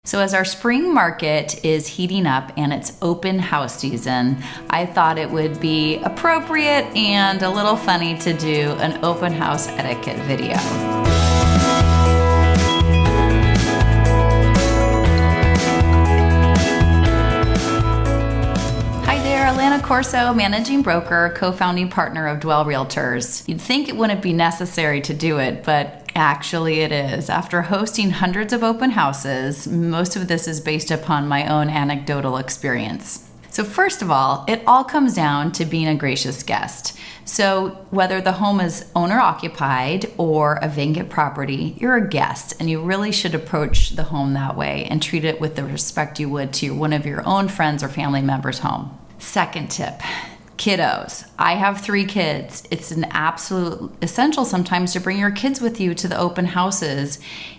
So as our spring market is heating up and it's open house season, I thought it would be appropriate and a little funny to do an open house etiquette video. Hi there, Alana Corso, managing broker, co-founding partner of Dwell Realtors. You'd think it wouldn't be necessary to do it, but actually it is. After hosting hundreds of open houses, most of this is based upon my own anecdotal experience. So first of all, it all comes down to being a gracious guest. So whether the home is owner occupied or a vacant property, you're a guest and you really should approach the home that way and treat it with the respect you would to one of your own friends or family members' home. Second tip. Kiddos. I have 3 kids. It's an absolute essential sometimes to bring your kids with you to the open houses.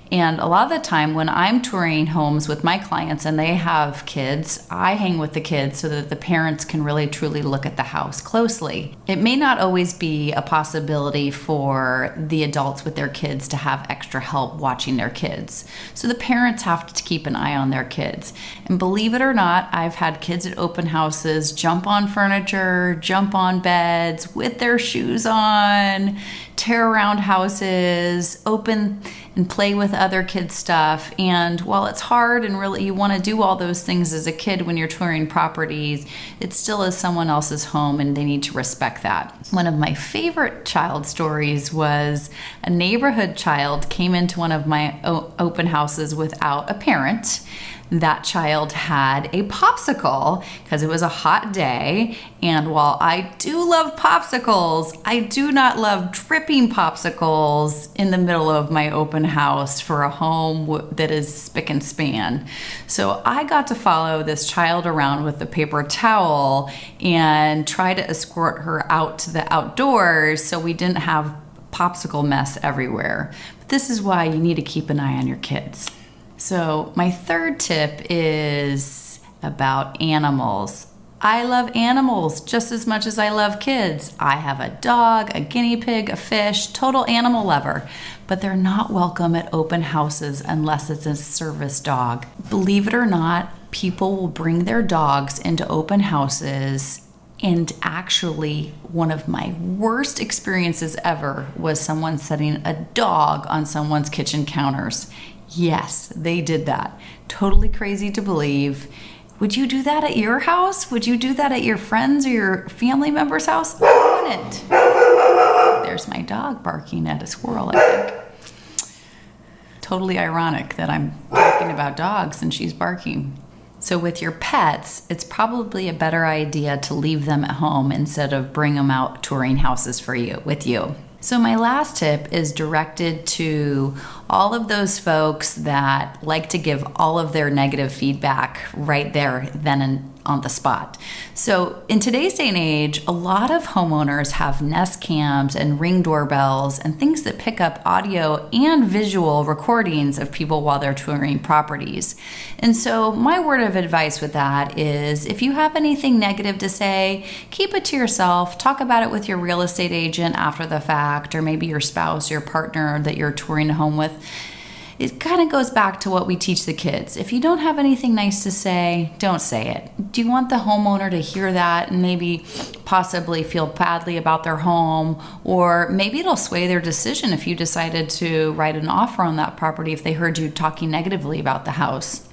And a lot of the time when I'm touring homes with my clients and they have kids, I hang with the kids so that the parents can really truly look at the house closely. It may not always be a possibility for the adults with their kids to have extra help watching their kids. So the parents have to keep an eye on their kids. And believe it or not, I've had kids at open houses jump on furniture, jump on beds with their shoes on, tear around houses, open and play with other kids' stuff. And while it's hard and really you want to do all those things as a kid when you're touring properties, it still is someone else's home and they need to respect that. One of my favorite child stories was a neighborhood child came into one of my open houses without a parent. That child had a popsicle because it was a hot day. And while I do love popsicles, I do not love dripping popsicles in the middle of my open house for a home that is spick and span. So I got to follow this child around with a paper towel and try to escort her out to the outdoors so we didn't have popsicle mess everywhere. But this is why you need to keep an eye on your kids. So my third tip is about animals. I love animals just as much as I love kids. I have a dog, a guinea pig, a fish, total animal lover, but they're not welcome at open houses unless it's a service dog. Believe it or not, people will bring their dogs into open houses. And actually, one of my worst experiences ever was someone setting a dog on someone's kitchen counters. Yes, they did that. Totally crazy to believe. Would you do that at your house? Would you do that at your friends or your family member's house? I wouldn't. There's my dog barking at a squirrel, I think. Totally ironic that I'm talking about dogs and she's barking. So with your pets, it's probably a better idea to leave them at home instead of bring them out touring houses with you. So my last tip is directed to all of those folks that like to give all of their negative feedback right there, then and on the spot. So in today's day and age, a lot of homeowners have Nest cams and Ring doorbells and things that pick up audio and visual recordings of people while they're touring properties. And so my word of advice with that is if you have anything negative to say, keep it to yourself. Talk about it with your real estate agent after the fact, or maybe your spouse, your partner that you're touring a home with. It kind of goes back to what we teach the kids. If you don't have anything nice to say, don't say it. Do you want the homeowner to hear that and maybe possibly feel badly about their home? Or maybe it'll sway their decision if you decided to write an offer on that property if they heard you talking negatively about the house.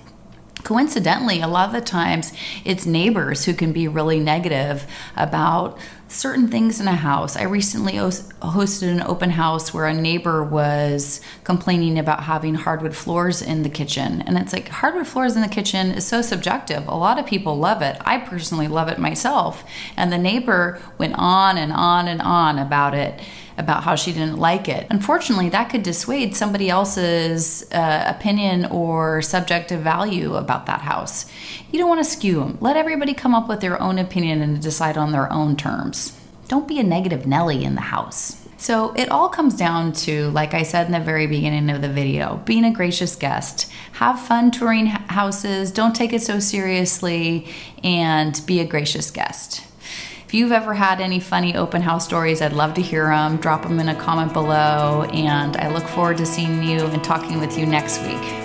Coincidentally, a lot of the times it's neighbors who can be really negative about certain things in a house. I recently hosted an open house where a neighbor was complaining about having hardwood floors in the kitchen. And it's like, hardwood floors in the kitchen is so subjective. A lot of people love it. I personally love it myself. And the neighbor went on and on and on about it, about how she didn't like it. Unfortunately, that could dissuade somebody else's opinion or subjective value about that house. You don't want to skew them. Let everybody come up with their own opinion and decide on their own terms. Don't be a negative Nelly in the house. So it all comes down to, like I said in the very beginning of the video, being a gracious guest. Have fun touring houses, don't take it so seriously, and be a gracious guest. If you've ever had any funny open house stories, I'd love to hear them. Drop them in a comment below, and I look forward to seeing you and talking with you next week.